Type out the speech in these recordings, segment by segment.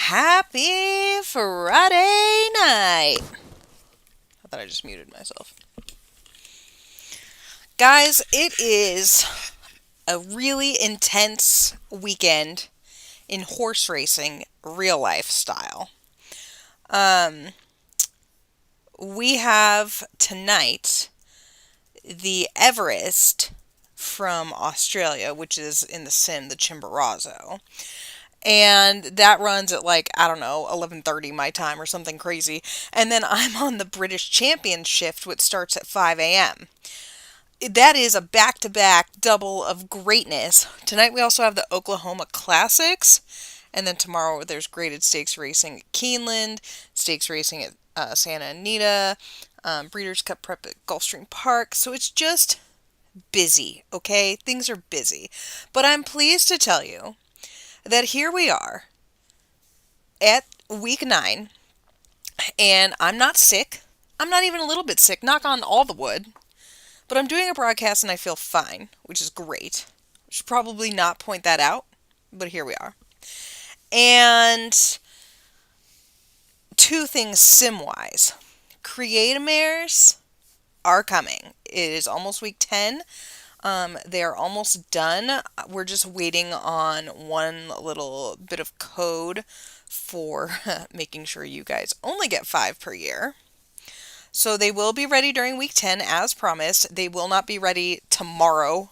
Happy Friday night. I thought I just muted myself. Guys, it is a really intense weekend in horse racing, real life style. Um, we have tonight the Everest from Australia, which is in the sim, the Chimborazo. And that runs at like, I don't know, 11:30 my time or something crazy. And then I'm on the British Champion shift, which starts at 5 a.m. That is a back-to-back double of greatness. Tonight we also have the Oklahoma Classics. And then tomorrow there's graded stakes racing at Keeneland, stakes racing at Santa Anita, Breeders' Cup prep at Gulfstream Park. So it's just busy, okay? Things are busy. But I'm pleased to tell you that here we are at week 9, and I'm not sick. I'm not even a little bit sick, knock on all the wood. But I'm doing a broadcast and I feel fine, which is great. I should probably not point that out, but here we are. And two things sim-wise. Create-A-Mares are coming. It is almost week 10. They are almost done. We're just waiting on one little bit of code for making sure you guys only get 5 per year. So they will be ready during week 10 as promised. They will not be ready tomorrow,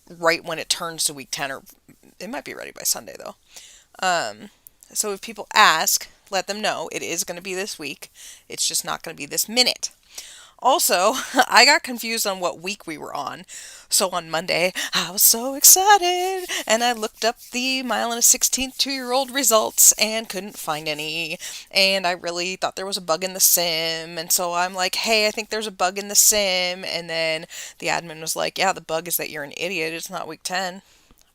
right when it turns to week 10, or it might be ready by Sunday though. So if people ask, let them know it is going to be this week. It's just not going to be this minute. Also, I got confused on what week we were on. So on Monday, I was so excited, and I looked up the mile and a 16th 2-year-old results and couldn't find any. And I really thought there was a bug in the sim, and so I'm like, hey, I think there's a bug in the sim. And then the admin was like, yeah, the bug is that you're an idiot. It's not week 10.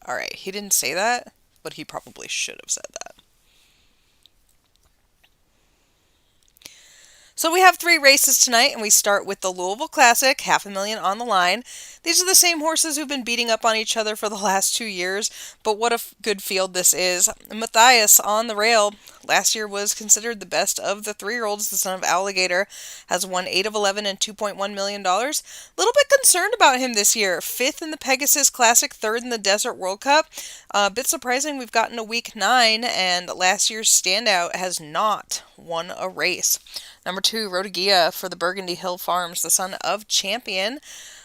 All right, he didn't say that, but he probably should have said that. So we have 3 races tonight, and we start with the Louisville Classic, $500,000 on the line. These are the same horses who've been beating up on each other for the last 2 years, but what a good field this is. Matthias on the rail. Last year was considered the best of the 3-year-olds. The son of Alligator has won 8 of 11 and $2.1 million. A little bit concerned about him this year. 5th in the Pegasus Classic, 3rd in the Desert World Cup. A bit surprising we've gotten to week 9, and last year's standout has not won a race. Number 2, Rodagia for the Burgundy Hill Farms, the son of Champion.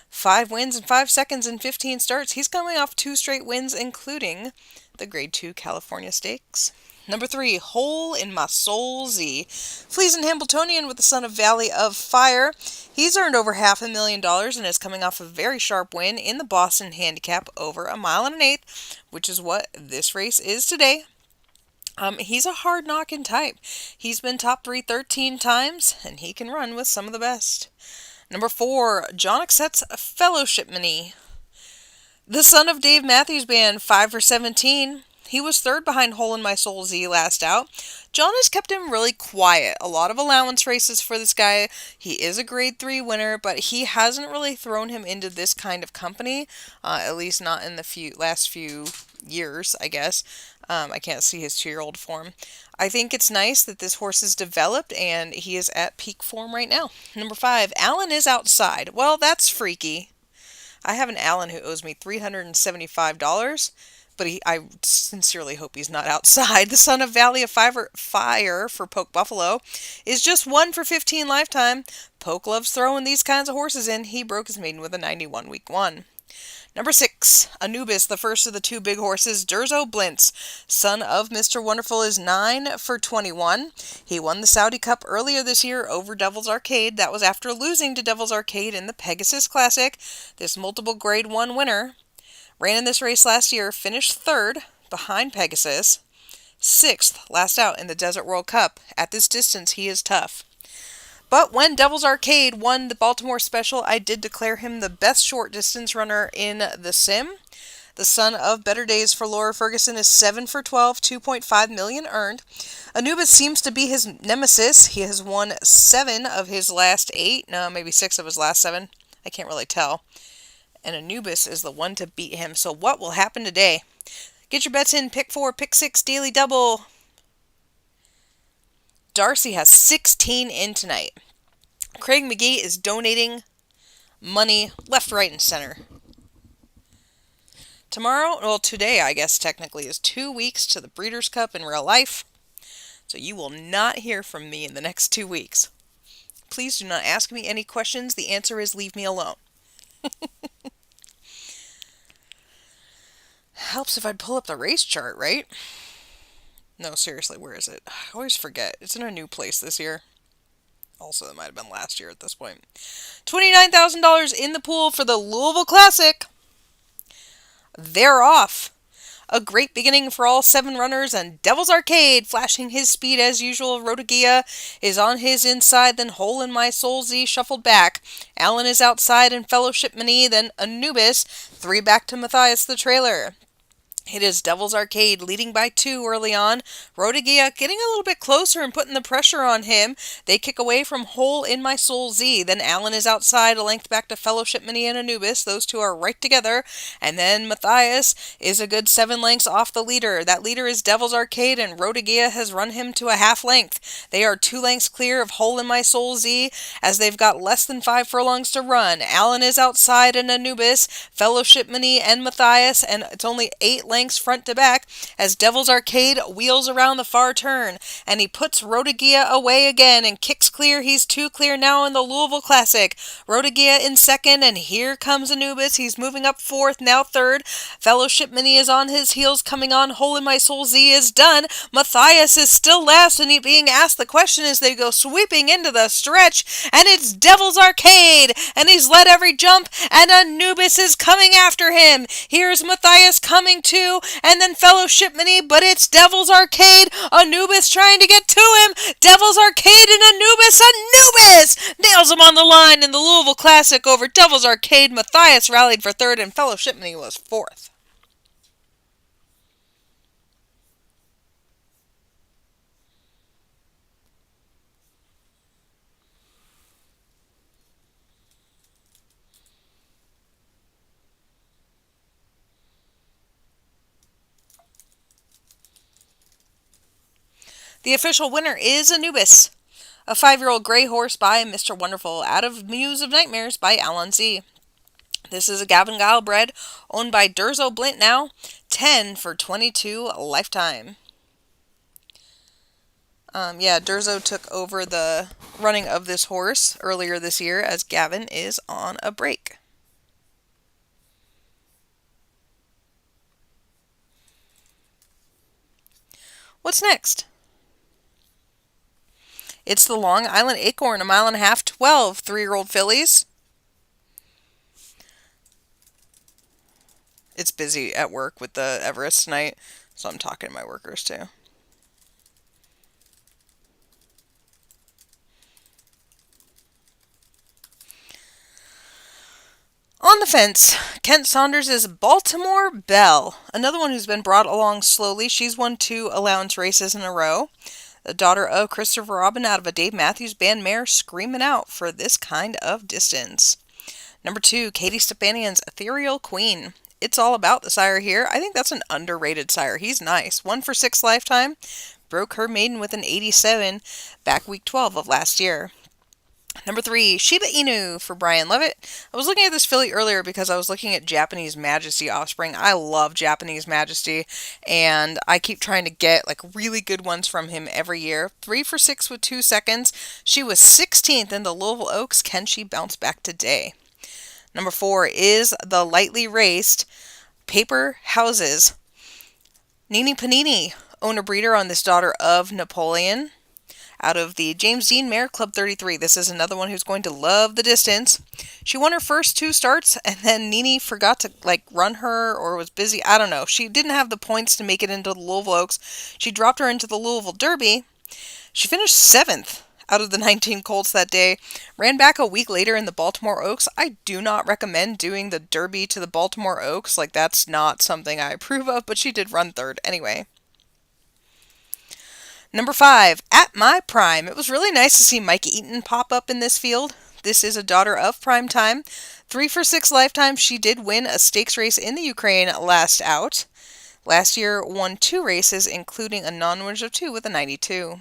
5 wins and 5 seconds in 15 starts. He's coming off 2 straight wins, including the Grade 2 California Stakes. Number 3, Hole in My Soul Z. Fleas and Hambletonian with the son of Valley of Fire. He's earned over $500,000 and is coming off a very sharp win in the Boston Handicap over a mile and an eighth, which is what this race is today. He's a hard-knocking type. He's been top 3 13 times, and he can run with some of the best. Number 4, John Accepts Fellowship Mini. The son of Dave Matthews Band, 5 for 17. He was 3rd behind Hole in My Soul Z last out. John has kept him really quiet. A lot of allowance races for this guy. He is a grade 3 winner, but he hasn't really thrown him into this kind of company, at least not in the last few years, I guess. I can't see his 2-year-old form. I think it's nice that this horse is developed and he is at peak form right now. Number 5, Alan is outside. Well, that's freaky. I have an Alan who owes me $375, but I sincerely hope he's not outside. The son of Valley of Fire for Poke Buffalo is just 1 for 15 lifetime. Poke loves throwing these kinds of horses in. He broke his maiden with a 91 week 1. Number 6, Anubis, the first of the 2 big horses, Durzo Blintz, son of Mr. Wonderful, is 9 for 21. He won the Saudi Cup earlier this year over Devil's Arcade. That was after losing to Devil's Arcade in the Pegasus Classic. This multiple grade 1 winner ran in this race last year, finished 3rd behind Pegasus, 6th last out in the Desert World Cup. At this distance, he is tough. But when Devil's Arcade won the Baltimore Special, I did declare him the best short distance runner in the sim. The son of Better Days for Laura Ferguson is 7 for 12, $2.5 million earned. Anubis seems to be his nemesis. He has won 7 of his last 8. No, maybe 6 of his last 7. I can't really tell. And Anubis is the one to beat him. So what will happen today? Get your bets in. Pick 4, pick 6, daily double. Darcy has 16 in tonight. Craig McGee is donating money left, right, and center. Tomorrow, well, today, I guess, technically, is 2 weeks to the Breeders' Cup in real life. So you will not hear from me in the next 2 weeks. Please do not ask me any questions. The answer is leave me alone. Helps if I'd pull up the race chart, right? No, seriously, where is it? I always forget. It's in a new place this year. Also, it might have been last year at this point. $29,000 in the pool for the Louisville Classic. They're off. A great beginning for all 7 runners, and Devil's Arcade, flashing his speed as usual. Rodagia is on his inside, then Hole in My Soul Z shuffled back. Allen is outside, and Fellowship Mini, then Anubis, 3 back to Matthias the trailer. It is Devil's Arcade leading by 2 early on. Rodagia getting a little bit closer and putting the pressure on him. They kick away from Hole in My Soul Z. Then Allen is outside, a length back to Fellowship Mini and Anubis. Those 2 are right together. And then Matthias is a good 7 lengths off the leader. That leader is Devil's Arcade, and Rodagia has run him to a half length. They are 2 lengths clear of Hole in My Soul Z as they've got less than 5 furlongs to run. Allen is outside, and Anubis, Fellowship Mini, and Matthias, and it's only 8 lengths front to back as Devil's Arcade wheels around the far turn, and he puts Rodagia away again and kicks clear. He's 2 clear now in the Louisville Classic. Rodagia in second, and here comes Anubis. He's moving up 4th, now 3rd. Fellowship Mini is on his heels, coming on. Hole in My Soul Z is done. Matthias is still last, and he being asked the question as they go sweeping into the stretch, and it's Devil's Arcade, and he's led every jump, and Anubis is coming after him. Here's Matthias coming too, and then Fellowship Mini, but it's Devil's Arcade. Anubis trying to get to him. Devil's Arcade and Anubis. Anubis nails him on the line in the Louisville Classic over Devil's Arcade. Matthias rallied for 3rd, and Fellowship Mini was 4th. The official winner is Anubis, a 5-year-old gray horse by Mr. Wonderful, out of Muse of Nightmares by Alan Z. This is a Gavin Gile bred, owned by Durzo Blint now, 10 for 22 lifetime. Durzo took over the running of this horse earlier this year as Gavin is on a break. What's next? It's the Long Island Acorn, 1.5 miles, 12 3-year-old fillies. It's busy at work with the Everest tonight, so I'm talking to my workers too. On the fence, Kent Saunders' Baltimore Belle, another one who's been brought along slowly. She's won 2 allowance races in a row. The daughter of Christopher Robin out of a Dave Matthews Band mare, screaming out for this kind of distance. Number 2, Katie Stepanian's Ethereal Queen. It's all about the sire here. I think that's an underrated sire. He's nice. 1 for 6 lifetime. Broke her maiden with an 87 back week 12 of last year. Number 3, Shiba Inu for Brian Levitt. I was looking at this filly earlier because I was looking at Japanese Majesty offspring. I love Japanese Majesty, and I keep trying to get really good ones from him every year. 3 for 6 with 2 seconds. She was 16th in the Louisville Oaks. Can she bounce back today? Number 4 is the lightly raced Paper Houses. Nini Panini, owner breeder on this daughter of Napoleon, out of the James Dean Mare Club 33. This is another one who's going to love the distance. She won her first 2 starts, and then Nini forgot to run her or was busy. I don't know. She didn't have the points to make it into the Louisville Oaks. She dropped her into the Louisville Derby. She finished 7th out of the 19 colts that day. Ran back a week later in the Baltimore Oaks. I do not recommend doing the Derby to the Baltimore Oaks. That's not something I approve of, but she did run 3rd anyway. Number 5, At My Prime. It was really nice to see Mike Eaton pop up in this field. This is a daughter of Prime Time. 3 for 6 lifetime. She did win a stakes race in the Ukraine last out. Last year won 2 races, including a non-winners of 2 with a 92.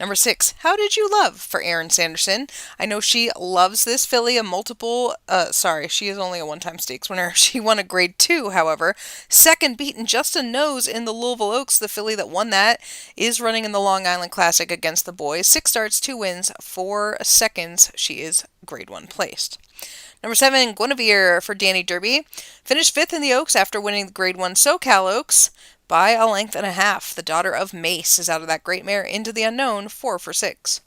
Number 6, How Did You Love for Erin Sanderson. I know she loves this filly. She is only a one-time stakes winner. She won a grade 2, however. Second, beaten just a nose in the Louisville Oaks. The filly that won that is running in the Long Island Classic against the boys. 6 starts, 2 wins, 4 seconds. She is grade 1 placed. Number 7, Guinevere for Danny Derby. Finished 5th in the Oaks after winning the Grade 1 SoCal Oaks by a length and a half. The daughter of Mace is out of that great mare into the unknown, 4 for 6.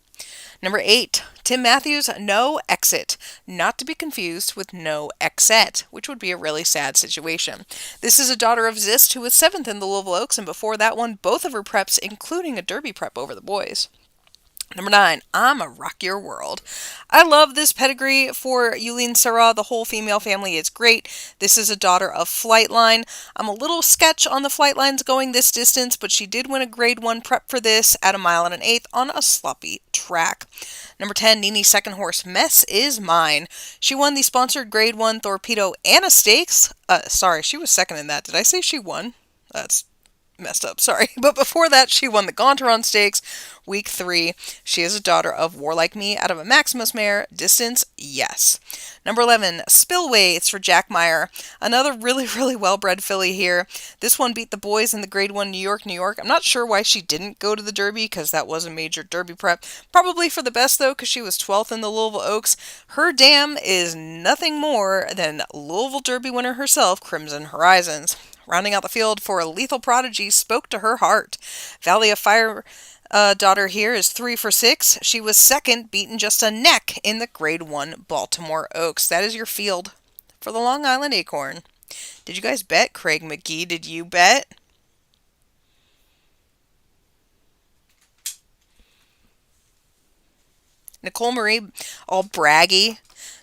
Number 8, Tim Matthews, No Exit. Not to be confused with No Exit, which would be a really sad situation. This is a daughter of Zist who was 7th in the Louisville Oaks and before that won both of her preps, including a Derby prep over the boys. Number 9, I'm a Rock Your World. I love this pedigree for Yulene Sarah. The whole female family is great. This is a daughter of Flightline. I'm a little sketch on the Flightlines going this distance, but she did win a grade 1 prep for this at a mile and an eighth on a sloppy track. Number 10, Nini's second horse, Mess Is Mine. She won the sponsored grade 1 Torpedo Anna Stakes. She was second in that. Did I say she won? That's messed up, sorry. But before that, she won the Gaunteron Stakes, week 3. She is a daughter of Warlike Me out of a Maximus mare. Distance, yes. Number 11, Spillway. It's for Jack Meyer. Another really, really well-bred filly here. This one beat the boys in the Grade 1 New York, New York. I'm not sure why she didn't go to the Derby, because that was a major Derby prep. Probably for the best, though, because she was 12th in the Louisville Oaks. Her dam is nothing more than Louisville Derby winner herself, Crimson Horizons. Rounding out the field for Lethal Prodigy, Spoke to Her Heart. Valley of Fire daughter here is 3 for 6. She was second, beaten just a neck in the Grade 1 Baltimore Oaks. That is your field for the Long Island Acorn. Did you guys bet? Craig McGee, did you bet? Nicole Marie, all braggy.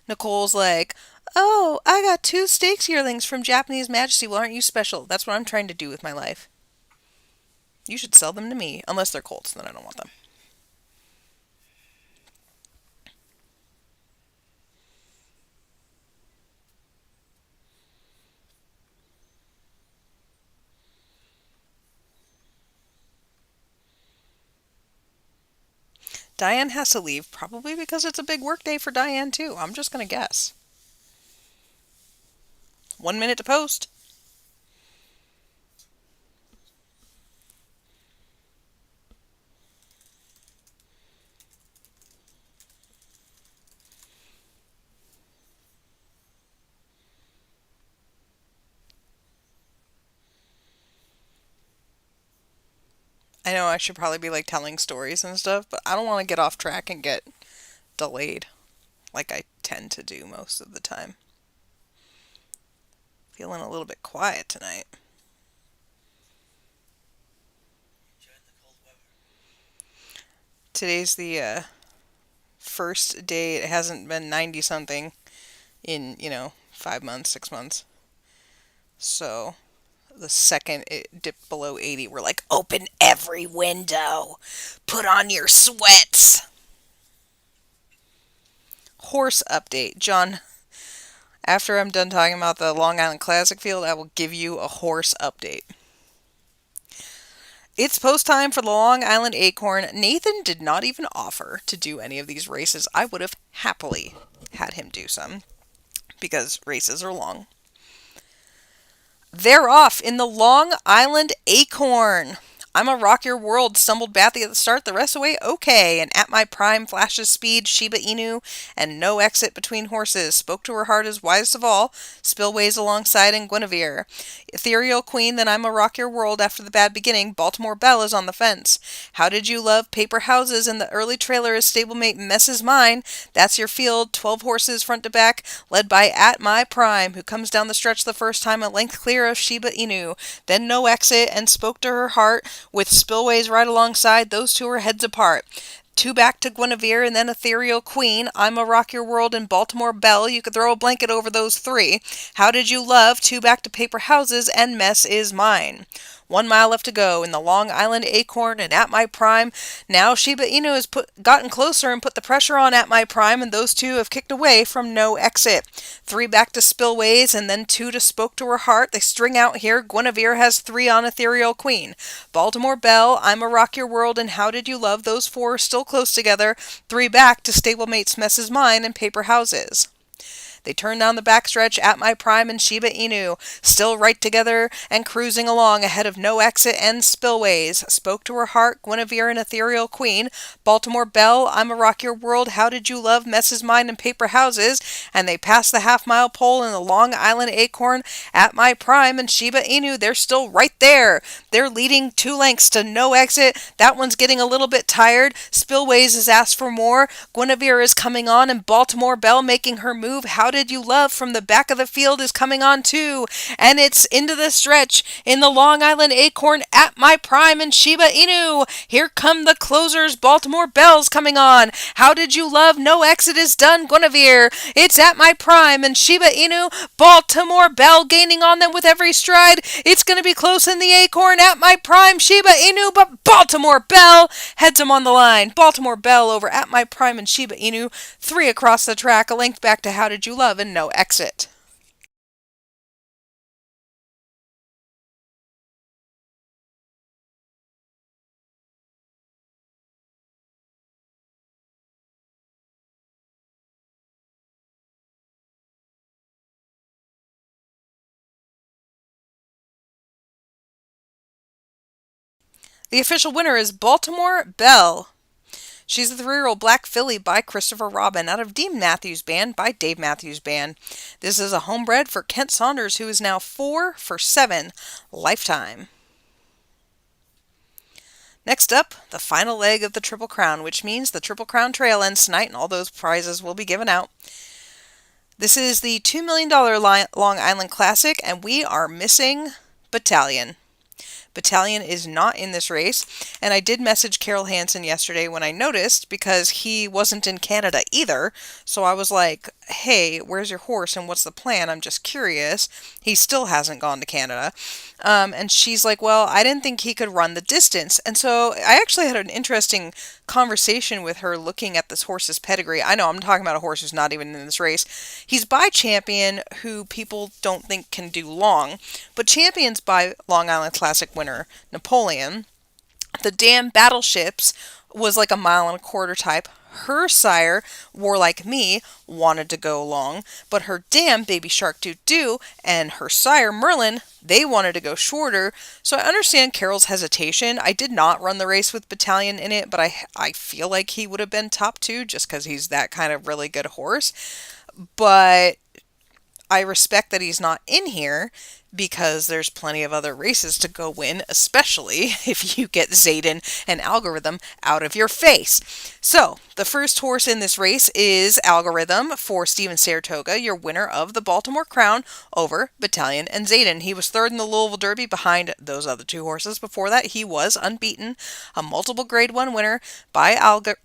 Nicole's like, oh, I got 2 stakes yearlings from Japanese Majesty. Well, aren't you special? That's what I'm trying to do with my life. You should sell them to me. Unless they're colts, then I don't want them. Diane has to leave, probably because it's a big work day for Diane, too. I'm just going to guess. 1 minute to post. I know I should probably be like telling stories and stuff, but I don't want to get off track and get delayed like I tend to do most of the time. Feeling a little bit quiet tonight. Today's the first day it hasn't been 90 something in, 5 months, 6 months. So the second it dipped below 80, we're like, open every window. Put on your sweats. Horse update. John, after I'm done talking about the Long Island Classic field, I will give you a horse update. It's post time for the Long Island Acorn. Nathan did not even offer to do any of these races. I would have happily had him do some because races are long. They're off in the Long Island Acorn. I'm a Rock Your World stumbled badly at the start, the rest away okay, and At My Prime flashes speed, Shiba Inu, and No Exit between horses. Spoke to Her Heart is wisest of all, Spillways alongside and Guinevere. Ethereal Queen, then I'm a Rock Your World after the bad beginning, Baltimore Belle is on the fence. How Did You Love Paper Houses, and the early trailer is stablemate Mess Is Mine. That's your field, 12 horses front to back, led by At My Prime, who comes down the stretch the first time a length clear of Shiba Inu. Then No Exit and Spoke to Her Heart, with Spillways right alongside. Those two are heads apart. Two back to Guinevere and then Ethereal Queen. I'm a Rock Your World and Baltimore Belle. You could throw a blanket over those three. How Did You Love? Two back to Paper Houses and Mess Is Mine. 1 mile left to go in the Long Island Acorn and At My Prime. Now Shiba Inu has gotten closer and put the pressure on At My Prime, and those two have kicked away from no exit. 3 back to Spillways and then 2 to Spoke to Her Heart. They string out here. Guinevere has 3 on Ethereal Queen. Baltimore Belle, I'm a Rock Your World, and How Did You Love? Those 4 are still close together. 3 back to Stablemates Mess Is Mine and Paper Houses. They turn down the backstretch. At My Prime and Shiba Inu, still right together and cruising along ahead of No Exit and Spillways. Spoke to Her Heart, Guinevere and Ethereal Queen. Baltimore Belle, I'm a Rock Your World, How Did You Love? Mess Is Mine and Paper Houses. And they pass the half-mile pole in the Long Island Acorn. At My Prime and Shiba Inu, they're still right there. They're leading 2 lengths to No Exit. That one's getting a little bit tired. Spillways has asked for more. Guinevere is coming on, and Baltimore Belle making her move. How Did You Love? From the back of the field is coming on too. And it's into the stretch in the Long Island Acorn. At My Prime and Shiba Inu. Here come the closers. Baltimore Belle's coming on. How Did You Love? No Exit is done. Guinevere. It's At My Prime and Shiba Inu. Baltimore Belle gaining on them with every stride. It's going to be close in the Acorn. At My Prime, Shiba Inu, but Baltimore Belle heads him on the line. Baltimore Belle over At My Prime and Shiba Inu. 3 across the track, a length back to How Did You Love and No Exit. The official winner is Baltimore Belle. She's the 3-year-old Black Filly by Christopher Robin out of Dean Matthews Band by Dave Matthews Band. This is a homebred for Kent Saunders, who is now 4 for 7 lifetime. Next up, the final leg of the Triple Crown, which means the Triple Crown Trail ends tonight and all those prizes will be given out. This is the $2 million Long Island Classic, and we are missing Battalion. Battalion is not in this race, and I did message Carol Hansen yesterday when I noticed, because he wasn't in Canada either, so I was like, hey, where's your horse and what's the plan? I'm just curious. He still hasn't gone to Canada. And she's like, well, I didn't think he could run the distance. And so I actually had an interesting conversation with her looking at this horse's pedigree. I know I'm talking about a horse who's not even in this race. He's by Champion, who people don't think can do long, but Champion's by Long Island Classic winner Napoleon. The Dam Battleships was like a 1.25 mile type. Her sire, Warlike Me, wanted to go long, but her dam, Baby Shark Doo Doo, and her sire, Merlin, they wanted to go shorter. So I understand Carol's hesitation. I did not run the race with Battalion in it, but I feel like he would have been top 2 just because he's that kind of really good horse. But I respect that he's not in here because there's plenty of other races to go win, especially if you get Xaden and Algorithm out of your face. So, the first horse in this race is Algorithm for Steven Saratoga, your winner of the Baltimore Crown over Battalion and Xaden. He was 3rd in the Louisville Derby behind those other 2 horses. Before that, he was unbeaten, a multiple Grade 1 winner by Alligator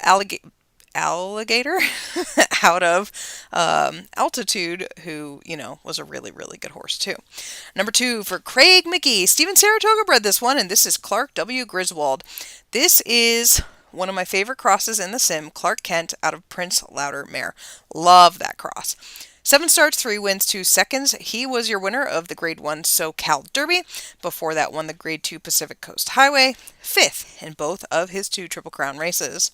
out of Altitude, who, was a really, really good horse too. Number 2 for Craig McGee. Steven Saratoga bred this one, and this is Clark W. Griswold. This is one of my favorite crosses in the sim, Clark Kent out of Prince Louder Mare. Love that cross. 7 starts, 3 wins, 2 seconds. He was your winner of the Grade 1 SoCal Derby. Before that, won the Grade 2 Pacific Coast Highway. 5th in both of his 2 Triple Crown races.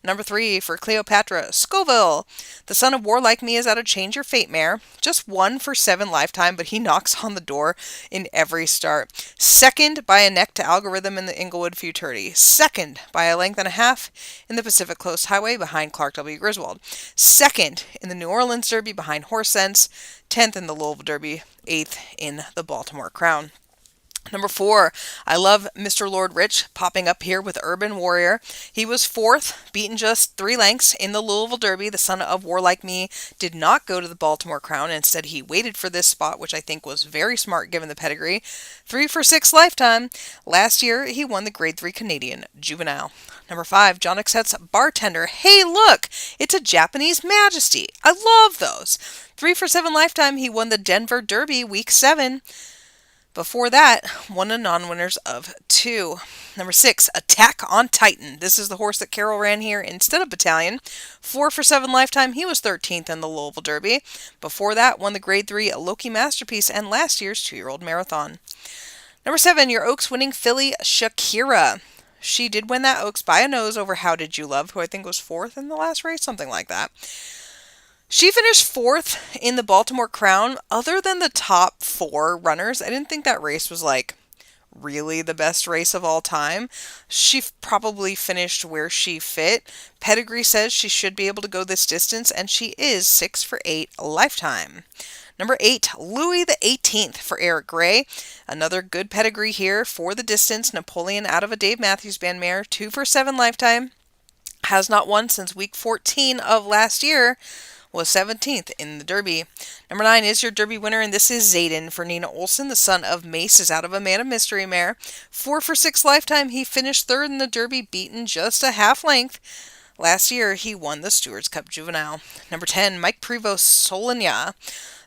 Number 3 for Cleopatra Scoville. The son of Warlike Me is out of Change Your Fate Mare. Just 1 for 7 lifetime, but he knocks on the door in every start. 2nd by a neck to Algorithm in the Inglewood Futurity. 2nd by a length and a half in the Pacific Coast Highway behind Clark W. Griswold. 2nd in the New Orleans Derby behind Horse Sense. 10th in the Louisville Derby. 8th in the Baltimore Crown. Number 4, I love Mr. Lord Rich popping up here with Urban Warrior. He was fourth, beaten just 3 lengths in the Louisville Derby. The son of War Like Me did not go to the Baltimore Crown. Instead, he waited for this spot, which I think was very smart given the pedigree. 3 for 6 lifetime. Last year, he won the Grade 3 Canadian Juvenile. Number 5, John Xet's Bartender. Hey, look! It's a Japanese Majesty. I love those. 3 for 7 lifetime. He won the Denver Derby Week 7. Before that, one of non-winners of 2. Number 6, Attack on Titan. This is the horse that Carol ran here instead of Battalion. 4 for 7 lifetime. He was 13th in the Louisville Derby. Before that, won the Grade 3 Loki Masterpiece and last year's 2-year-old Marathon. Number 7, your Oaks winning filly, Shakira. She did win that Oaks by a nose over How Did You Love, who I think was 4th in the last race, something like that. She finished 4th in the Baltimore Crown. Other than the top 4 runners, I didn't think that race was like really the best race of all time. She probably finished where she fit. Pedigree says she should be able to go this distance, and she is 6 for 8 lifetime. Number 8, Louis the 18th for Eric Gray. Another good pedigree here for the distance. Napoleon out of a Dave Matthews Band mare, 2 for 7 lifetime. Has not won since week 14 of last year. Was 17th in the Derby. Number 9 is your Derby winner, and this is Xaden for Nina Olson. The son of Mace is out of a Man of Mystery mare. 4 for 6 lifetime. He finished 3rd in the Derby, beaten just a half length. Last year, he won the Stewards Cup Juvenile. Number 10, Mike Prevost Solenia.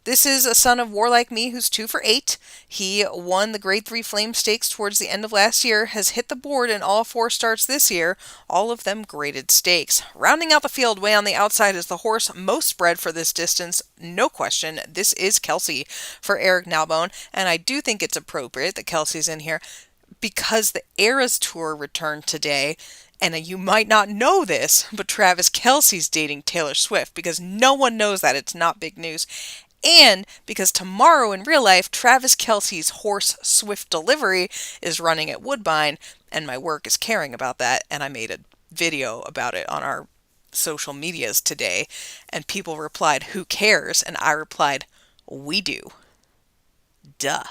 This is a son of War Like Me who's 2 for 8. He won the Grade 3 Flame Stakes towards the end of last year, has hit the board in all 4 starts this year, all of them graded stakes. Rounding out the field way on the outside is the horse most bred for this distance, no question. This is Kelsey for Eric Nalbone, and I do think it's appropriate that Kelsey's in here because the Eras Tour returned today. And you might not know this, but Travis Kelce's dating Taylor Swift because no one knows that. It's not big news. And because tomorrow in real life, Travis Kelce's horse Swift Delivery is running at Woodbine, and my work is caring about that, and I made a video about it on our social medias today, and people replied, "Who cares?" And I replied, "We do." Duh.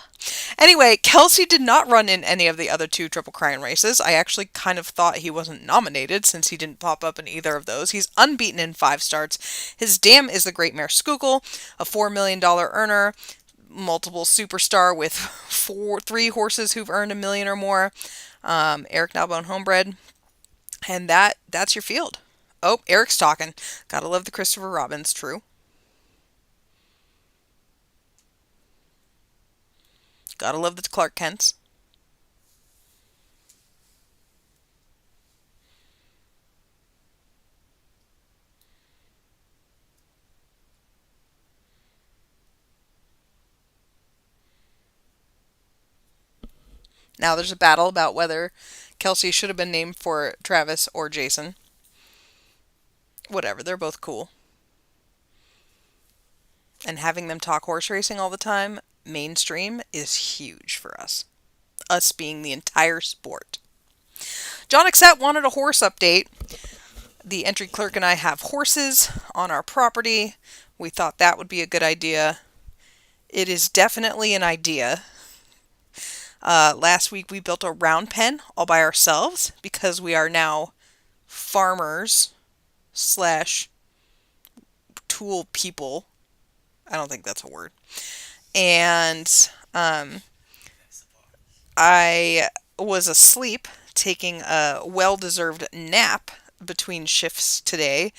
Anyway, Kelsey did not run in any of the other 2 Triple Crown races. I actually kind of thought he wasn't nominated since he didn't pop up in either of those. He's unbeaten in 5 starts. His dam is the Great Mare Schuylkill, a $4 million earner, multiple superstar with 3 horses who've earned $1 million or more. Eric Nalbone homebred. And that's your field. Oh, Eric's talking. Gotta love the Christopher Robbins, true. Gotta love the Clark Kents. Now there's a battle about whether Kelsey should have been named for Travis or Jason. Whatever, they're both cool. And having them talk horse racing all the time, mainstream, is huge for us. Us being the entire sport. John Xet wanted a horse update. The entry clerk and I have horses on our property. We thought that would be a good idea. It is definitely an idea. Last week we built a round pen all by ourselves because we are now farmers / tool people. I don't think that's a word. And I was asleep taking a well-deserved nap between shifts today,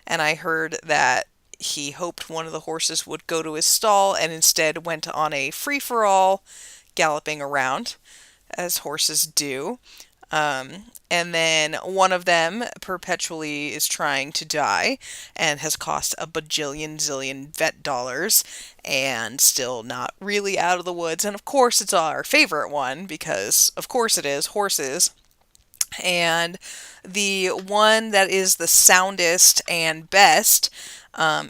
and I heard that he hoped one of the horses would go to his stall and instead went on a free-for-all galloping around, as horses do. And then one of them perpetually is trying to die and has cost a bajillion zillion vet dollars and still not really out of the woods. And of course it's our favorite one because of course it is horses. And the one that is the soundest and best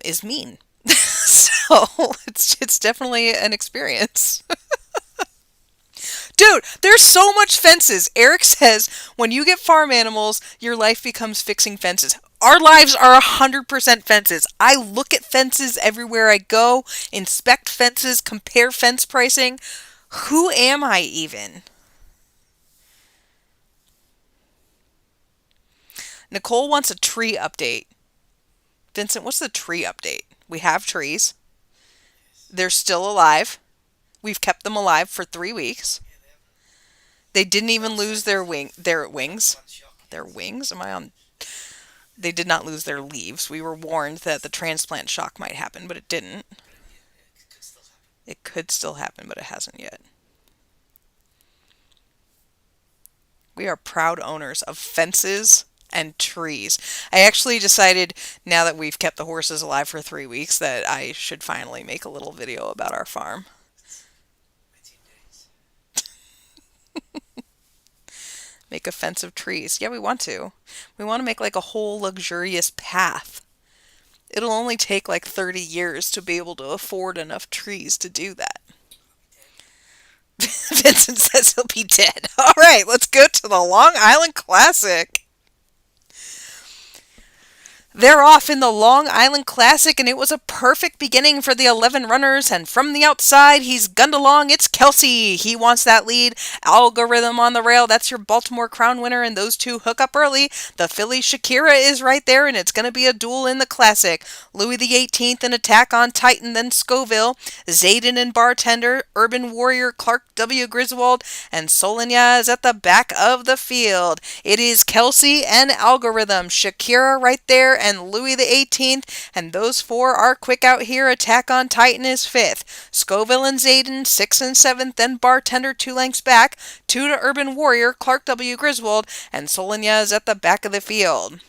is mean. So it's definitely an experience. Dude, there's so much fences. Eric says when you get farm animals, your life becomes fixing fences. Our lives are 100% fences. I look at fences everywhere I go, inspect fences, compare fence pricing. Who am I even? Nicole wants a tree update. Vincent, what's the tree update? We have trees. They're still alive. We've kept them alive for 3 weeks. They didn't even lose their wings. Their wings? Am I on? They did not lose their leaves. We were warned that the transplant shock might happen, but it didn't. It could still happen, but it hasn't yet. We are proud owners of fences and trees. I actually decided, now that we've kept the horses alive for 3 weeks, that I should finally make a little video about our farm. Make a fence of trees. Yeah, we want to. We want to make like a whole luxurious path. It'll only take like 30 years to be able to afford enough trees to do that. Vincent says he'll be dead. All right, let's go to the Long Island Classic. They're off in the Long Island Classic, and it was a perfect beginning for the 11 runners. And from the outside, he's gunned along. It's Kelsey. He wants that lead. Algorithm on the rail. That's your Baltimore Crown winner, and those two hook up early. The filly Shakira is right there, and it's going to be a duel in the Classic. Louis the 18th, an attack on Titan, then Scoville. Xaden and Bartender, Urban Warrior, Clark W. Griswold, and Solignaz is at the back of the field. It is Kelsey and Algorithm. Shakira right there, and Louis the 18th, and those four are quick out here. Attack on Titan is 5th. Scoville and Xaden 6th and 7th, then Bartender 2 lengths back. 2 to Urban Warrior, Clark W. Griswold, and Solignaz is at the back of the field.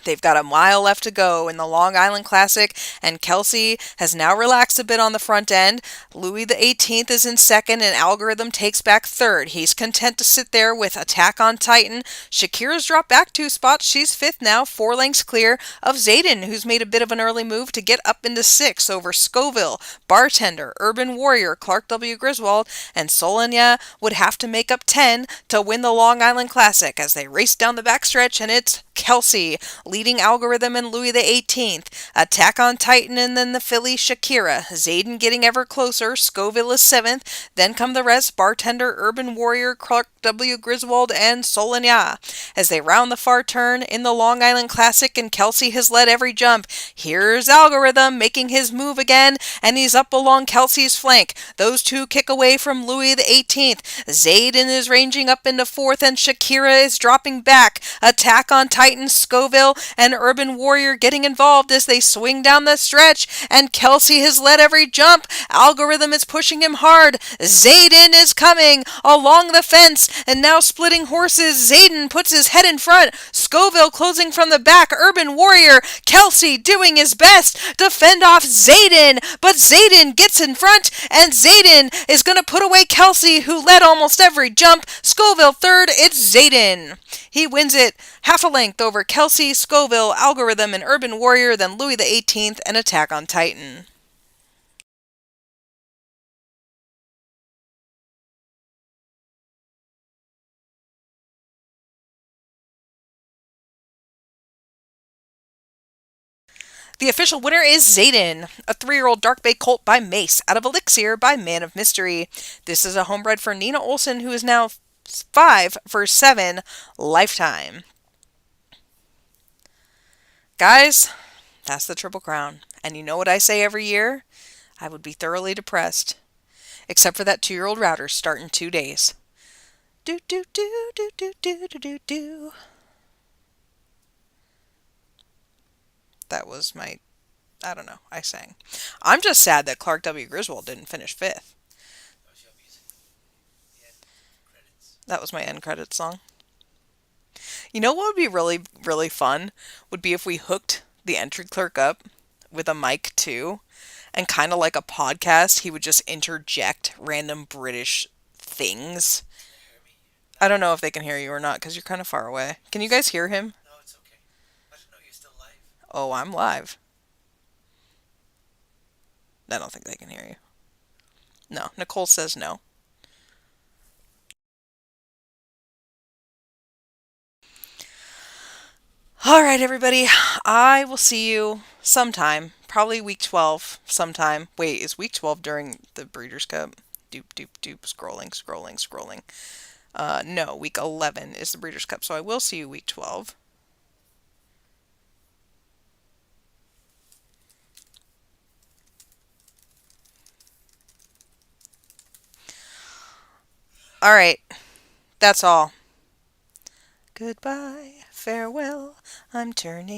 They've got a mile left to go in the Long Island Classic, and Kelsey has now relaxed a bit on the front end. Louis the 18th is in second, and Algorithm takes back third. He's content to sit there with Attack on Titan. Shakira's dropped back 2 spots. She's 5th now, 4 lengths clear of Xaden, who's made a bit of an early move to get up into 6th over Scoville, Bartender, Urban Warrior, Clark W. Griswold, and Solignaz would have to make up 10 to win the Long Island Classic as they race down the backstretch, and it's Kelsey leading Algorithm and Louis the 18th. Attack on Titan, and then the filly Shakira. Xaden getting ever closer. Scoville is 7th. Then come the rest. Bartender, Urban Warrior, Clark W. Griswold, and Solignaz. As they round the far turn in the Long Island Classic, and Kelsey has led every jump. Here's Algorithm making his move again, and he's up along Kelsey's flank. Those two kick away from Louis the 18th. Xaden is ranging up into 4th, and Shakira is dropping back. Attack on Titan, Scoville, and Urban Warrior getting involved as they swing down the stretch, and Kelsey has led every jump. Algorithm is pushing him hard. Xaden is coming along the fence, and now splitting horses. Xaden puts his head in front. Scoville closing from the back. Urban Warrior, Kelsey doing his best to fend off Xaden, but Xaden gets in front, and Xaden is going to put away Kelsey, who led almost every jump. Scoville third. It's Xaden. He wins it half a length over Kelsey, Scoville, Algorithm, and Urban Warrior, then Louis the 18th, and Attack on Titan. The official winner is Xaden, a 3-year-old dark bay colt by Mace, out of Elixir by Man of Mystery. This is a homebred for Nina Olson, who is now 5 for 7 lifetime. Guys, that's the Triple Crown. And you know what I say every year? I would be thoroughly depressed. Except for that 2-year-old router start in 2 days. Do do do do do do do do do. That was my, I don't know, I sang. I'm just sad that Clark W. Griswold didn't finish 5th. That was my end credits song. You know what would be really, really fun? Would be if we hooked the entry clerk up with a mic too, and kind of like a podcast, he would just interject random British things. I don't know if they can hear you or not because you're kind of far away. Can you guys hear him? No, it's okay. I don't know you're still live. Oh, I'm live. I don't think they can hear you. No, Nicole says no. All right, everybody. I will see you sometime. Probably week 12 sometime. Wait, is week 12 during the Breeders' Cup? Doop, doop, doop. Scrolling, scrolling, scrolling. No, week 11 is the Breeders' Cup, so I will see you week 12. All right, that's all. Goodbye, farewell. I'm turning